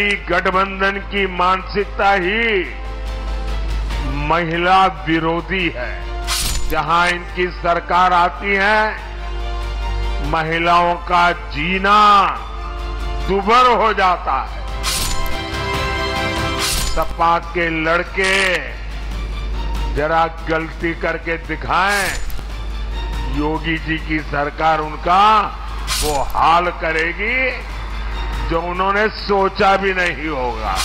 इंडी गठबंधन की मानसिकता ही महिला विरोधी है। जहां इनकी सरकार आती है, महिलाओं का जीना दुभर हो जाता है। सपा के लड़के जरा गलती करके दिखाएं, योगी जी की सरकार उनका वो हाल करेगी जो उन्होंने सोचा भी नहीं होगा।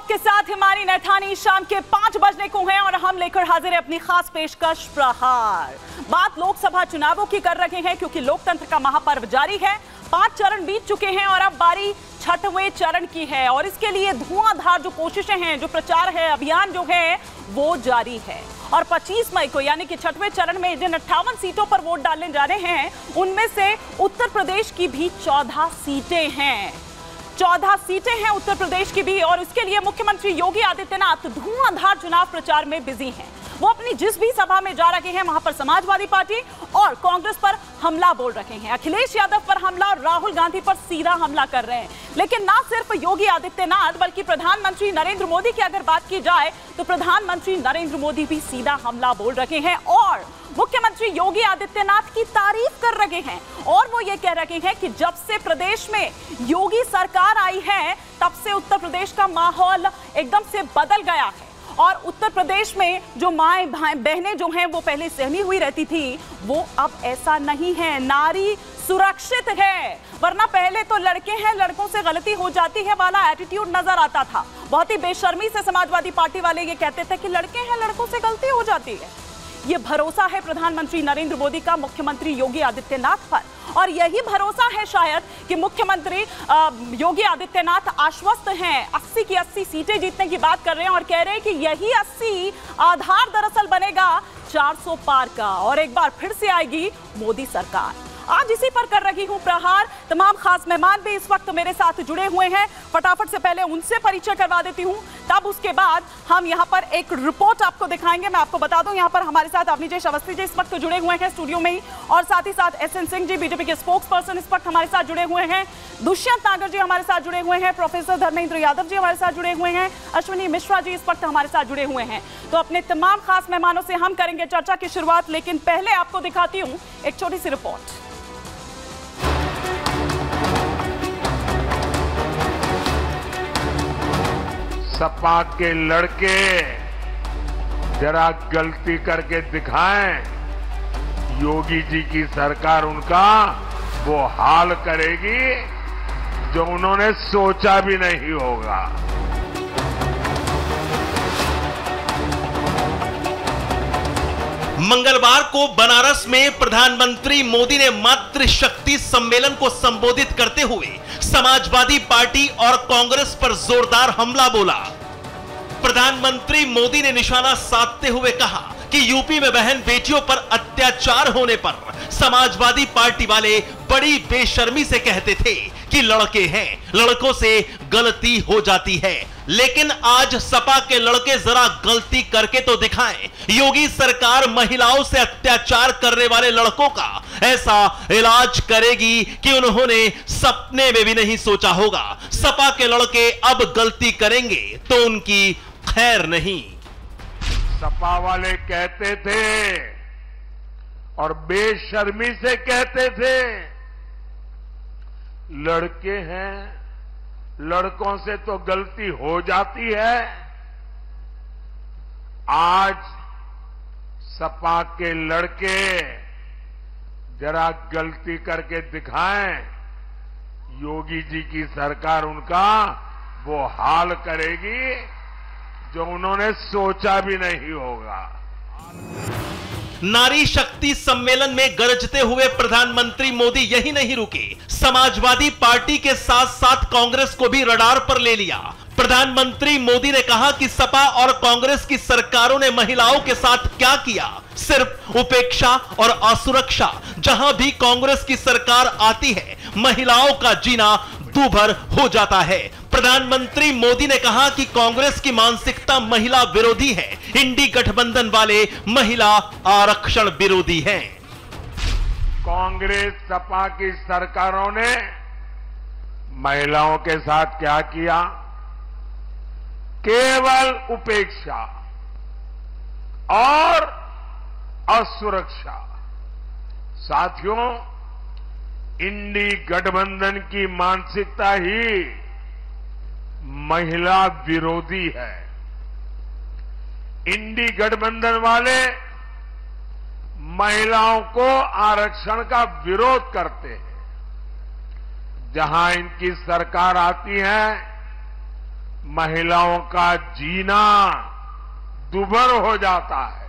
के साथ हिमानी नैथानी शाम के 5 बजने को हैं और हम लेकर हाजिर है अपनी खास पेशकश प्रहार। बात लोकसभा चुनावों की कर रहे हैं क्योंकि लोकतंत्र का महापर्व जारी है। 5 चरण बीत चुके हैं और अब बारी 6वें चरण की है और इसके लिए धुआंधार जो कोशिशें हैं, जो प्रचार है, अभियान जो है वो जारी है। और 25 मई को यानी कि 6वें चरण में जिन 58 सीटों पर वोट डालने जा रहे हैं उनमें से उत्तर प्रदेश की भी 14 सीटें हैं। 14 सीटें हैं उत्तर प्रदेश की भी और इसके लिए मुख्यमंत्री योगी आदित्यनाथ धुआंधार चुनाव प्रचार में बिजी हैं। वो अपनी जिस भी सभा में जा रहे हैं वहां पर समाजवादी पार्टी और कांग्रेस पर हमला बोल रहे हैं। अखिलेश यादव पर हमला और राहुल गांधी पर सीधा हमला कर रहे हैं। लेकिन ना सिर्फ योगी आदित्यनाथ बल्कि प्रधानमंत्री नरेंद्र मोदी की अगर बात की जाए तो प्रधानमंत्री नरेंद्र मोदी भी सीधा हमला बोल रहे हैं और मुख्यमंत्री योगी आदित्यनाथ की तारीफ कर रहे हैं। और वो ये कह रहे हैं कि जब से प्रदेश में योगी सरकार आई है तब से उत्तर प्रदेश का माहौल एकदम से बदल गया है और उत्तर प्रदेश में जो माएं बहनें जो हैं वो पहले सहमी हुई रहती थी वो अब ऐसा नहीं है। नारी सुरक्षित है, वरना पहले तो लड़के हैं, लड़कों से गलती हो जाती है वाला एटीट्यूड नजर आता था। बहुत ही बेशर्मी से समाजवादी पार्टी वाले ये कहते थे कि लड़के हैं, लड़कों से गलती हो जाती है। ये भरोसा है प्रधानमंत्री नरेंद्र मोदी का मुख्यमंत्री योगी आदित्यनाथ पर और यही भरोसा है शायद कि मुख्यमंत्री योगी आदित्यनाथ आश्वस्त हैं। 80 की 80 सीटें जीतने की बात कर रहे हैं और कह रहे हैं कि यही 80 आधार दरअसल बनेगा 400 पार का और एक बार फिर से आएगी मोदी सरकार। आज इसी पर कर रही हूं प्रहार। तमाम खास मेहमान भी इस वक्त मेरे साथ जुड़े हुए हैं। फटाफट से पहले उनसे परिचय करवा देती हूं, तब उसके बाद हम यहां पर एक रिपोर्ट आपको दिखाएंगे। मैं आपको बता दूं यहां पर हमारे साथ अवनीश अवस्थी जी इस वक्त जुड़े हुए हैं स्टूडियो में ही और साथ ही साथ SN सिंह जी बीजेपी के स्पोक्स पर्सन इस वक्त हमारे साथ जुड़े हुए हैं। दुष्यंत नागर जी हमारे साथ जुड़े हुए हैं। प्रोफेसर धर्मेंद्र यादव जी हमारे साथ जुड़े हुए हैं। अश्विनी मिश्रा जी इस वक्त हमारे साथ जुड़े हुए हैं। तो अपने तमाम खास मेहमानों से हम करेंगे चर्चा की शुरुआत, लेकिन पहले आपको दिखाती हूं एक छोटी सी रिपोर्ट। सपा के लड़के जरा गलती करके दिखाएं, योगी जी की सरकार उनका वो हाल करेगी जो उन्होंने सोचा भी नहीं होगा। मंगलवार को बनारस में प्रधानमंत्री मोदी ने मातृशक्ति सम्मेलन को संबोधित करते हुए समाजवादी पार्टी और कांग्रेस पर जोरदार हमला बोला। प्रधानमंत्री मोदी ने निशाना साधते हुए कहा कि यूपी में बहन बेटियों पर अत्याचार होने पर समाजवादी पार्टी वाले बड़ी बेशर्मी से कहते थे कि लड़के हैं, लड़कों से गलती हो जाती है। लेकिन आज सपा के लड़के जरा गलती करके तो दिखाएं। योगी सरकार महिलाओं से अत्याचार करने वाले लड़कों का ऐसा इलाज करेगी कि उन्होंने सपने में भी नहीं सोचा होगा। सपा के लड़के अब गलती करेंगे तो उनकी खैर नहीं। सपा वाले कहते थे और बेशर्मी से कहते थे लड़के हैं, लड़कों से तो गलती हो जाती है। आज सपा के लड़के जरा गलती करके दिखाएं, योगी जी की सरकार उनका वो हाल करेगी जो उन्होंने सोचा भी नहीं होगा। नारी शक्ति सम्मेलन में गरजते हुए प्रधानमंत्री मोदी यही नहीं रुके, समाजवादी पार्टी के साथ साथ कांग्रेस को भी रडार पर ले लिया। प्रधानमंत्री मोदी ने कहा कि सपा और कांग्रेस की सरकारों ने महिलाओं के साथ क्या किया, सिर्फ उपेक्षा और असुरक्षा। जहां भी कांग्रेस की सरकार आती है महिलाओं का जीना दूभर हो जाता है। प्रधानमंत्री मोदी ने कहा कि कांग्रेस की मानसिकता महिला विरोधी है, इंडी गठबंधन वाले महिला आरक्षण विरोधी हैं। कांग्रेस सपा की सरकारों ने महिलाओं के साथ क्या किया? केवल उपेक्षा और असुरक्षा। साथियों, इंडी गठबंधन की मानसिकता ही महिला विरोधी है। इंडी गठबंधन वाले महिलाओं को आरक्षण का विरोध करते हैं। जहां इनकी सरकार आती है, महिलाओं का जीना दुभर हो जाता है।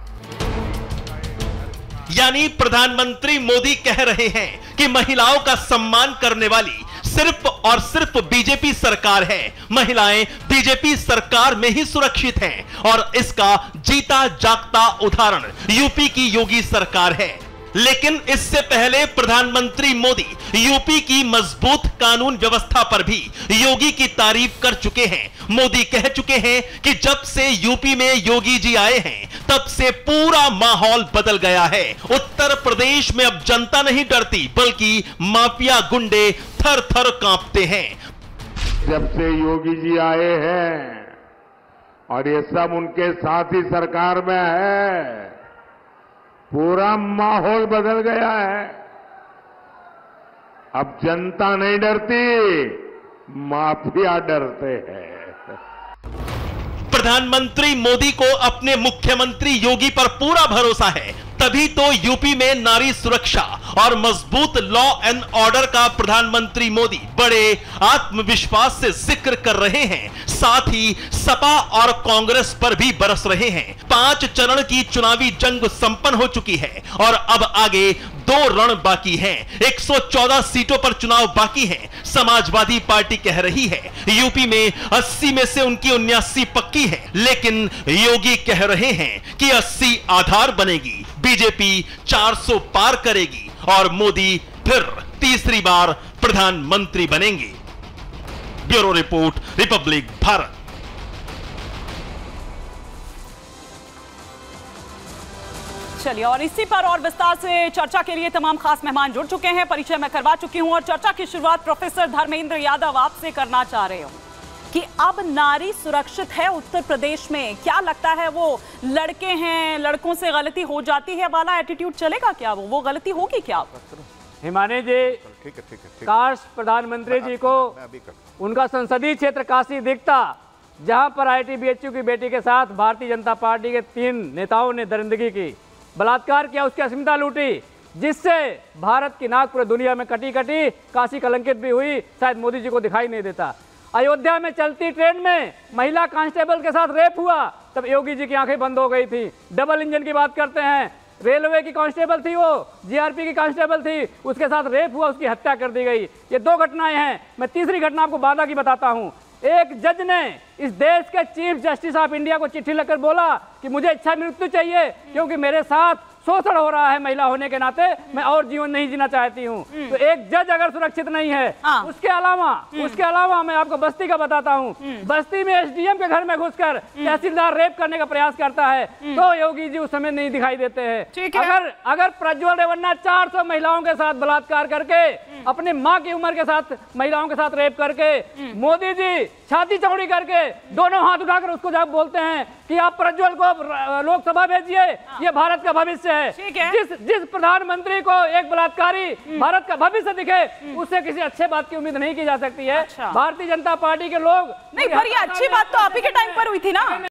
यानी प्रधानमंत्री मोदी कह रहे हैं कि महिलाओं का सम्मान करने वाली सिर्फ और सिर्फ बीजेपी सरकार है। महिलाएं बीजेपी सरकार में ही सुरक्षित हैं और इसका जीता जागता उदाहरण यूपी की योगी सरकार है। लेकिन इससे पहले प्रधानमंत्री मोदी यूपी की मजबूत कानून व्यवस्था पर भी योगी की तारीफ कर चुके हैं। मोदी कह चुके हैं कि जब से यूपी में योगी जी आए हैं तब से पूरा माहौल बदल गया है। उत्तर प्रदेश में अब जनता नहीं डरती, बल्कि माफिया गुंडे थर थर कांपते हैं। जब से योगी जी आए हैं और ये सब उनके साथ ही सरकार में है, पूरा माहौल बदल गया है। अब जनता नहीं डरती, माफिया डरते हैं। प्रधानमंत्री मोदी को अपने मुख्यमंत्री योगी पर पूरा भरोसा है, तभी तो यूपी में नारी सुरक्षा और मजबूत लॉ एंड ऑर्डर का प्रधानमंत्री मोदी बड़े आत्मविश्वास से जिक्र कर रहे हैं। साथ ही सपा और कांग्रेस पर भी बरस रहे हैं। 5 चरण की चुनावी जंग संपन्न हो चुकी है और अब आगे 2 रण बाकी हैं। 114 सीटों पर चुनाव बाकी है। समाजवादी पार्टी कह रही है यूपी में 80 में से उनकी 79 पक्की है, लेकिन योगी कह रहे हैं कि 80 आधार बनेगी। बीजेपी 400 पार करेगी और मोदी फिर तीसरी बार प्रधानमंत्री बनेंगे। Bureau report, Republic Bharat. चलिए, और इसी पर और विस्तार से चर्चा के लिए तमाम खास मेहमान जुड़ चुके हैं। परिचय मैं करवा चुकी हूं और चर्चा की शुरुआत प्रोफेसर धर्मेंद्र यादव आपसे करना चाह रहे हूं कि अब नारी सुरक्षित है उत्तर प्रदेश में। क्या लगता है, वो लड़के हैं, लड़कों से गलती हो जाती है वाला एटीट्यूड चलेगा क्या? वो गलती होगी क्या? हिमानी जी, काश प्रधानमंत्री जी को उनका संसदीय क्षेत्र काशी दिखता, जहां पर ITBHU की बेटी के साथ भारतीय जनता पार्टी के 3 नेताओं ने दरिंदगी की, बलात्कार किया, उसकी अस्मिता लूटी, जिससे भारत की नाक पूरे दुनिया में कटी कटी, काशी कलंकित भी हुई। शायद मोदी जी को दिखाई नहीं देता। अयोध्या में चलती ट्रेन में महिला कांस्टेबल के साथ रेप हुआ, तब योगी जी की आंखें बंद हो गई थी। डबल इंजन की बात करते हैं, रेलवे की कांस्टेबल थी, वो GRP की कांस्टेबल थी, उसके साथ रेप हुआ, उसकी हत्या कर दी गई। ये 2 घटनाएं हैं। मैं तीसरी घटना आपको बांदा की बताता हूं। एक जज ने इस देश के चीफ जस्टिस ऑफ इंडिया को चिट्ठी लिखकर बोला कि मुझे इच्छा मृत्यु चाहिए, क्योंकि मेरे साथ शोषण हो रहा है महिला होने के नाते, मैं और जीवन नहीं जीना चाहती हूँ। तो एक जज अगर सुरक्षित नहीं है, उसके अलावा मैं आपको बस्ती का बताता हूँ। बस्ती में SDM के घर में घुसकर तहसीलदार रेप करने का प्रयास करता है, तो योगी जी उस समय नहीं दिखाई देते हैं। अगर प्रज्वल रेवन्ना 400 महिलाओं के साथ बलात्कार करके, अपनी माँ की उम्र के साथ महिलाओं के साथ रेप करके, मोदी जी छाती चौड़ी करके दोनों हाथ उठाकर उसको जब बोलते हैं कि आप प्रज्वल को लोकसभा भेजिए, ये भारत का भविष्य है। जिस प्रधानमंत्री को एक बलात्कारी भारत का भविष्य दिखे, उससे किसी अच्छे बात की उम्मीद नहीं की जा सकती है। भारतीय जनता पार्टी के लोग नहीं, पर ये अच्छी बात तो आप ही के टाइम पर हुई थी ना।